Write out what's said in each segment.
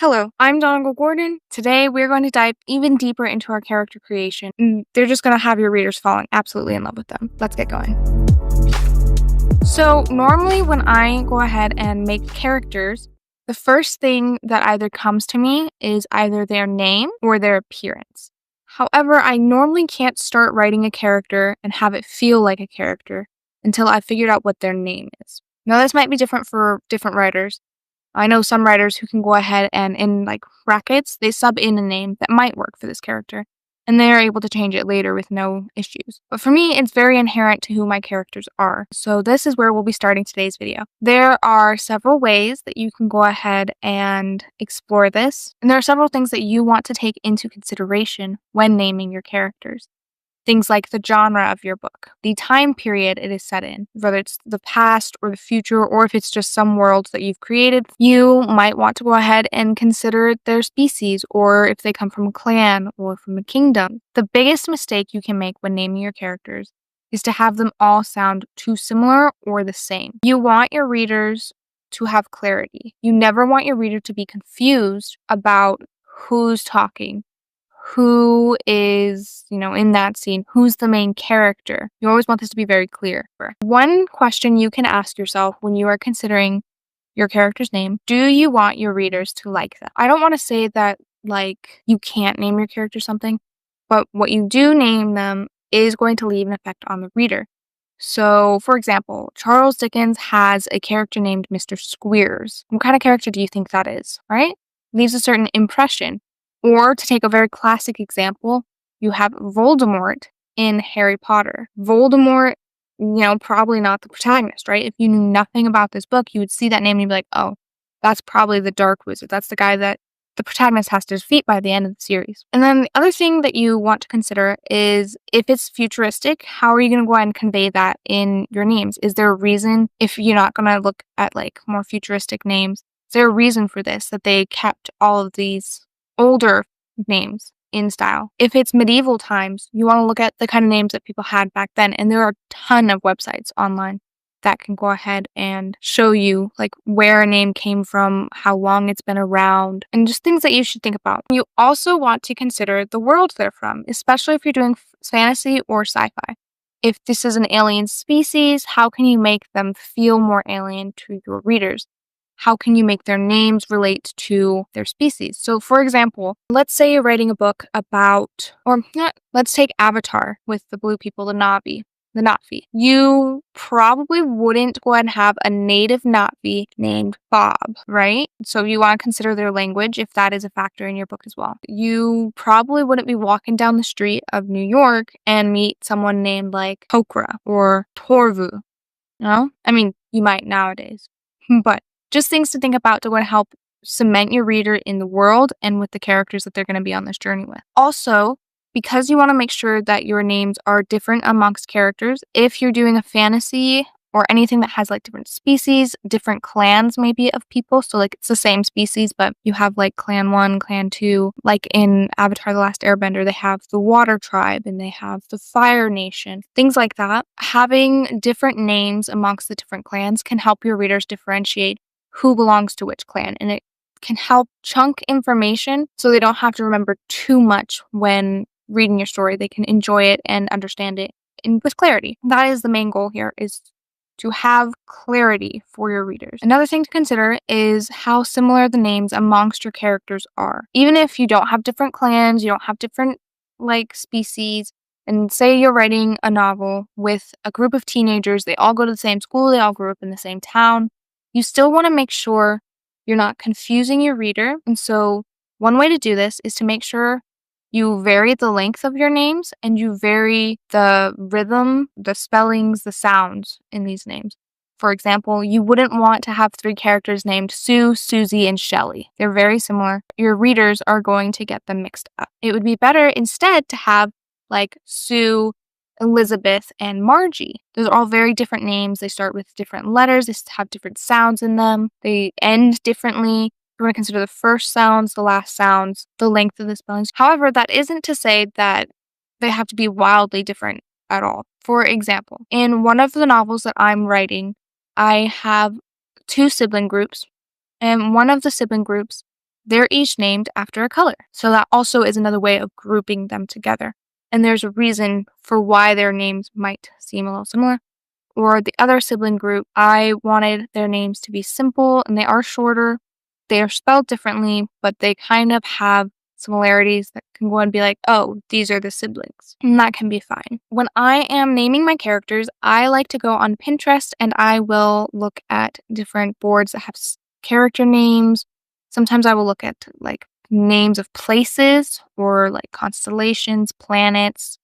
Hello, I'm Donnegal Gordon. Today we're going to dive even deeper into our character creation. They're just going to have your readers falling absolutely in love with them. Let's get going. So normally when I go ahead and make characters, the first thing that either comes to me is either their name or their appearance. However, I normally can't start writing a character and have it feel like a character until I've figured out what their name is. Now this might be different for different writers. I know some writers who can go ahead and in brackets, they sub in a name that might work for this character, and they're able to change it later with no issues. But for me, it's very inherent to who my characters are. So this is where we'll be starting today's video. There are several ways that you can go ahead and explore this, and there are several things that you want to take into consideration when naming your characters. Things like the genre of your book, the time period it is set in, whether it's the past or the future, or if it's just some world that you've created. You might want to go ahead and consider their species, or if they come from a clan or from a kingdom. The biggest mistake you can make when naming your characters is to have them all sound too similar or the same. You want your readers to have clarity. You never want your reader to be confused about who's talking, who is, in that scene, who's the main character. You always want this to be very clear. One question you can ask yourself when you are considering your character's name, do you want your readers to like them? I don't want to say that, you can't name your character something, but what you do name them is going to leave an effect on the reader. So, for example, Charles Dickens has a character named Mr. Squeers. What kind of character do you think that is, right? Leaves a certain impression. Or to take a very classic example, you have Voldemort in Harry Potter. Voldemort, probably not the protagonist, right? If you knew nothing about this book, you would see that name and you'd be like, oh, that's probably the Dark Wizard. That's the guy that the protagonist has to defeat by the end of the series. And then the other thing that you want to consider is if it's futuristic, how are you going to go ahead and convey that in your names? Is there a reason, if you're not going to look at more futuristic names, is there a reason for this, that they kept all of these older names in style? If it's medieval times, you want to look at the kind of names that people had back then, and there are a ton of websites online that can go ahead and show you where a name came from, how long it's been around, and just things that you should think about. You also want to consider the world they're from, especially if you're doing fantasy or sci-fi. If this is an alien species, how can you make them feel more alien to your readers? How can you make their names relate to their species? So, for example, let's say you're writing a book about, let's take Avatar with the blue people, the Na'vi. You probably wouldn't go ahead and have a native Na'vi named Bob, right? So you want to consider their language if that is a factor in your book as well. You probably wouldn't be walking down the street of New York and meet someone named Tok'ra or Torvu. You might nowadays, but just things to think about to help cement your reader in the world and with the characters that they're going to be on this journey with. Also, because you want to make sure that your names are different amongst characters, if you're doing a fantasy or anything that has different species, different clans maybe of people, so it's the same species, but you have clan 1, clan 2, in Avatar The Last Airbender, they have the Water Tribe and they have the Fire Nation, things like that. Having different names amongst the different clans can help your readers differentiate who belongs to which clan, and it can help chunk information so they don't have to remember too much when reading your story. They can enjoy it and understand it with clarity. That is the main goal here, is to have clarity for your readers. Another thing to consider is how similar the names amongst your characters are. Even if you don't have different clans, you don't have different species, and say you're writing a novel with a group of teenagers, they all go to the same school, they all grew up in the same town, you still want to make sure you're not confusing your reader. And so one way to do this is to make sure you vary the length of your names and you vary the rhythm, the spellings, the sounds in these names. For example, you wouldn't want to have 3 characters named Sue, Susie, and Shelley. They're very similar. Your readers are going to get them mixed up. It would be better instead to have Sue, Elizabeth, and Margie. Those are all very different names. They start with different letters. They have different sounds in them. They end differently. You want to consider the first sounds, the last sounds, the length of the spellings. However, that isn't to say that they have to be wildly different at all. For example, in one of the novels that I'm writing, I have 2 sibling groups, and one of the sibling groups they're each named after a color. So that also is another way of grouping them together. And there's a reason for why their names might seem a little similar. Or the other sibling group, I wanted their names to be simple, and they are shorter. They are spelled differently, but they kind of have similarities that can go and be like, oh, these are the siblings. And that can be fine. When I am naming my characters, I like to go on Pinterest and I will look at different boards that have character names. Sometimes I will look at like names of places or like constellations, planets.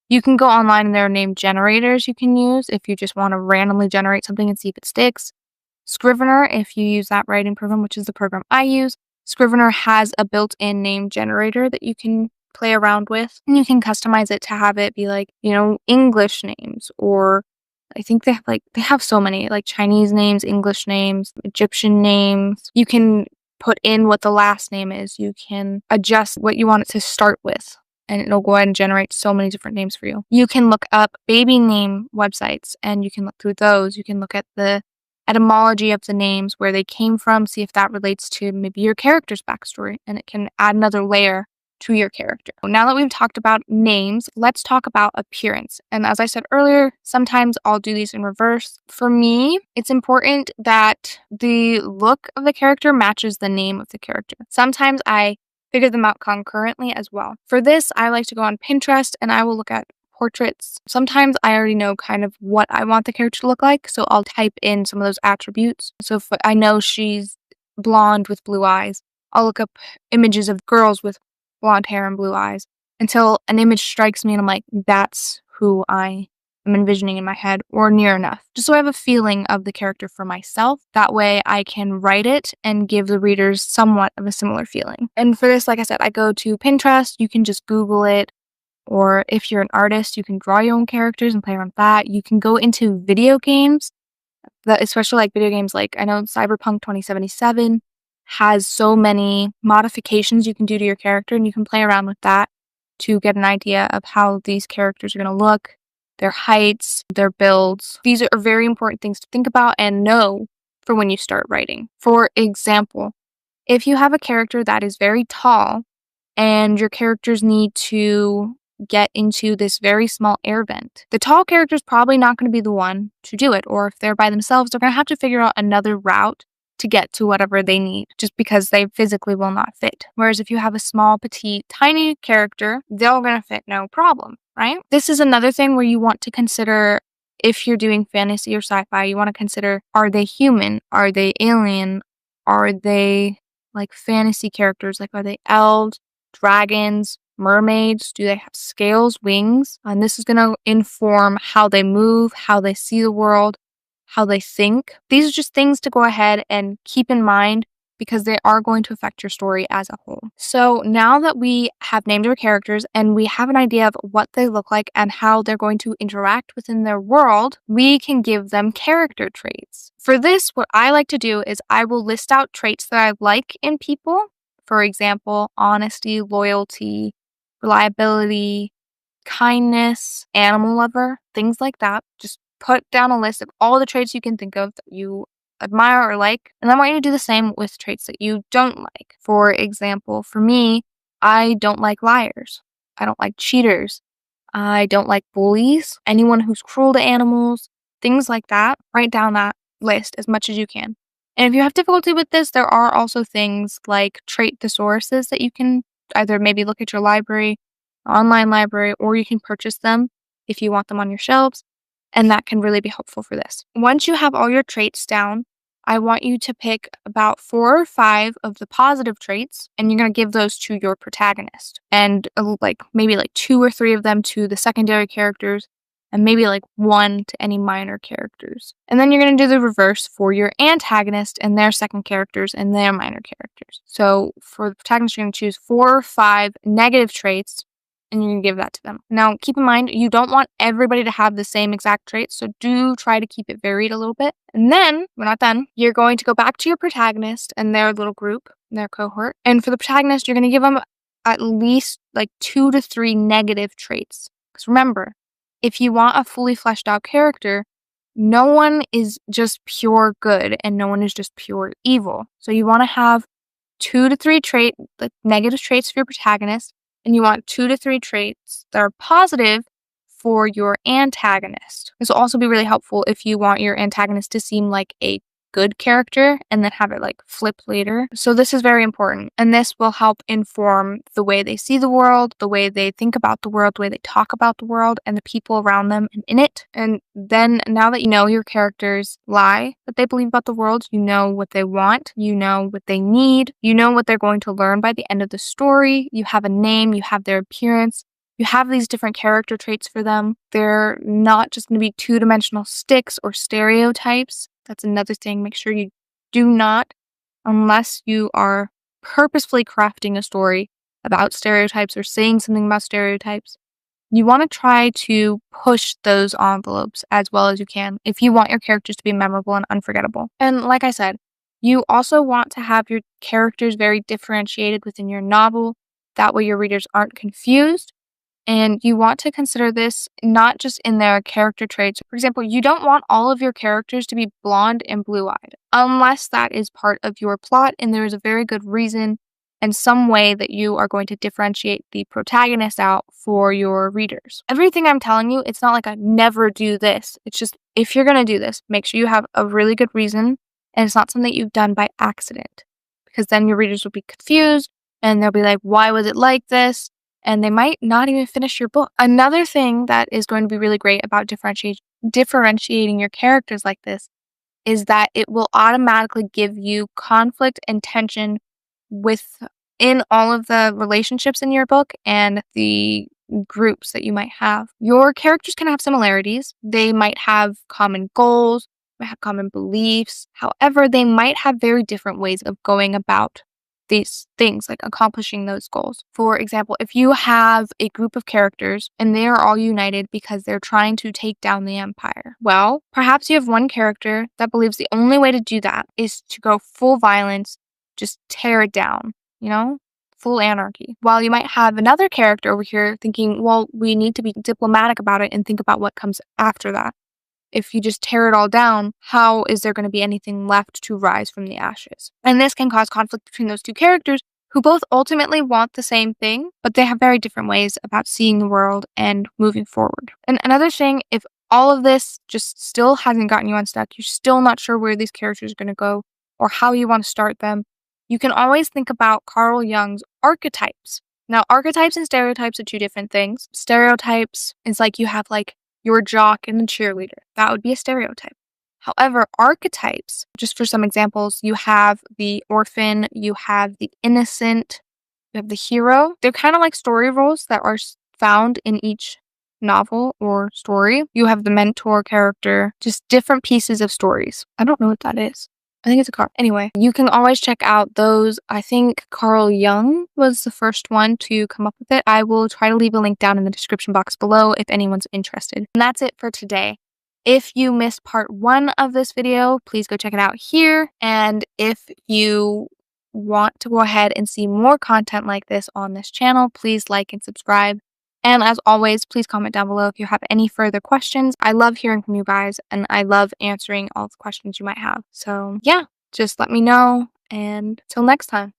You can go online and there are name generators you can use if you just want to randomly generate something and see if it sticks. Scrivener, if you use that writing program, which is the program I use, Scrivener has a built-in name generator that you can play around with, and you can customize it to have it be like, English names, or I think they have so many, like Chinese names, English names, Egyptian names. You can put in what the last name is. You can adjust what you want it to start with, and it'll go ahead and generate so many different names for you. You can look up baby name websites, and you can look through those. You can look at the etymology of the names, where they came from, see if that relates to maybe your character's backstory, and it can add another layer to your character. Now that we've talked about names, let's talk about appearance. And as I said earlier, sometimes I'll do these in reverse. For me, it's important that the look of the character matches the name of the character. Sometimes I figure them out concurrently as well. For this, I like to go on Pinterest and I will look at portraits. Sometimes I already know kind of what I want the character to look like, so I'll type in some of those attributes. So if I know she's blonde with blue eyes, I'll look up images of girls with blonde hair and blue eyes until an image strikes me and I'm like, that's who I am envisioning in my head, or near enough, just so I have a feeling of the character for myself. That way I can write it and give the readers somewhat of a similar feeling. And for this, like I said, I go to Pinterest. You can just Google it. Or if you're an artist, you can draw your own characters and play around with that. You can go into video games, especially like video games like, I know Cyberpunk 2077 has so many modifications you can do to your character, and you can play around with that to get an idea of how these characters are going to look, their heights, their builds. These are very important things to think about and know for when you start writing. For example, if you have a character that is very tall and your characters need to get into this very small air vent, the tall character is probably not going to be the one to do it. Or if they're by themselves, they're going to have to figure out another route to get to whatever they need, just because they physically will not fit. Whereas if you have a small, petite, tiny character, they're going to fit no problem, right? This is another thing where you want to consider, if you're doing fantasy or sci-fi, you want to consider, are they human? Are they alien? Are they like fantasy characters? Like, are they elves, dragons, mermaids? Do they have scales, wings? And this is going to inform how they move, how they see the world, how they think. These are just things to go ahead and keep in mind, because they are going to affect your story as a whole. So now that we have named our characters and we have an idea of what they look like and how they're going to interact within their world, we can give them character traits. For this, what I like to do is I will list out traits that I like in people. For example, honesty, loyalty, reliability, kindness, animal lover, things like that. Just put down a list of all the traits you can think of that you admire or like, and I want you to do the same with traits that you don't like. For example, for me, I don't like liars. I don't like cheaters. I don't like bullies, anyone who's cruel to animals, things like that. Write down that list as much as you can. And if you have difficulty with this, there are also things like trait thesauruses that you can either maybe look at your library, online library, or you can purchase them if you want them on your shelves. And that can really be helpful for this. Once you have all your traits down, I want you to pick about 4 or 5 of the positive traits, and you're going to give those to your protagonist. And maybe 2 or 3 of them to the secondary characters, and maybe 1 to any minor characters. And then you're going to do the reverse for your antagonist and their second characters and their minor characters. So for the protagonist, you're going to choose 4 or 5 negative traits, and you can give that to them. Now, keep in mind, you don't want everybody to have the same exact traits, so do try to keep it varied a little bit. And then, we're not done, you're going to go back to your protagonist and their little group, their cohort. And for the protagonist, you're going to give them at least 2 to 3 negative traits. Because remember, if you want a fully fleshed out character, no one is just pure good and no one is just pure evil. So you want to have 2 to 3 negative traits for your protagonist, and you want 2 to 3 traits that are positive for your antagonist. This will also be really helpful if you want your antagonist to seem like a good character and then have it like flip later. So this is very important, and this will help inform the way they see the world, the way they think about the world, the way they talk about the world and the people around them and in it. And then now that you know your characters lie that they believe about the world, you know what they want, you know what they need, you know what they're going to learn by the end of the story. You have a name, you have their appearance, you have these different character traits for them. They're not just going to be two-dimensional sticks or stereotypes. That's another thing. Make sure you do not, unless you are purposefully crafting a story about stereotypes or saying something about stereotypes, you want to try to push those envelopes as well as you can if you want your characters to be memorable and unforgettable. And like I said, you also want to have your characters very differentiated within your novel. That way your readers aren't confused. And you want to consider this not just in their character traits. For example, you don't want all of your characters to be blonde and blue-eyed, unless that is part of your plot and there is a very good reason and some way that you are going to differentiate the protagonist out for your readers. Everything I'm telling you, it's not like I never do this. It's just, if you're going to do this, make sure you have a really good reason and it's not something that you've done by accident, because then your readers will be confused and they'll be like, why was it like this? And they might not even finish your book. Another thing that is going to be really great about differentiating your characters like this is that it will automatically give you conflict and tension within all of the relationships in your book and the groups that you might have. Your characters can have similarities. They might have common goals, might have common beliefs. However, they might have very different ways of going about these things, like accomplishing those goals. For example, if you have a group of characters and they are all united because they're trying to take down the empire, well, perhaps you have one character that believes the only way to do that is to go full violence, just tear it down, full anarchy. While you might have another character over here thinking, well, we need to be diplomatic about it and think about what comes after that. If you just tear it all down, how is there going to be anything left to rise from the ashes? And this can cause conflict between those two characters who both ultimately want the same thing, but they have very different ways about seeing the world and moving forward. And another thing, if all of this just still hasn't gotten you unstuck, you're still not sure where these characters are going to go or how you want to start them, you can always think about Carl Jung's archetypes. Now, archetypes and stereotypes are two different things. Stereotypes is like you have your jock and a cheerleader. That would be a stereotype. However, archetypes, just for some examples, you have the orphan, you have the innocent, you have the hero. They're kind of like story roles that are found in each novel or story. You have the mentor character, just different pieces of stories. I don't know what that is. I think it's a car. Anyway, you can always check out those. I think Carl Jung was the first one to come up with it. I will try to leave a link down in the description box below if anyone's interested. And that's it for today. If you missed part 1 of this video, please go check it out here. And if you want to go ahead and see more content like this on this channel, please like and subscribe. And as always, please comment down below if you have any further questions. I love hearing from you guys, and I love answering all the questions you might have. So yeah, just let me know, and till next time.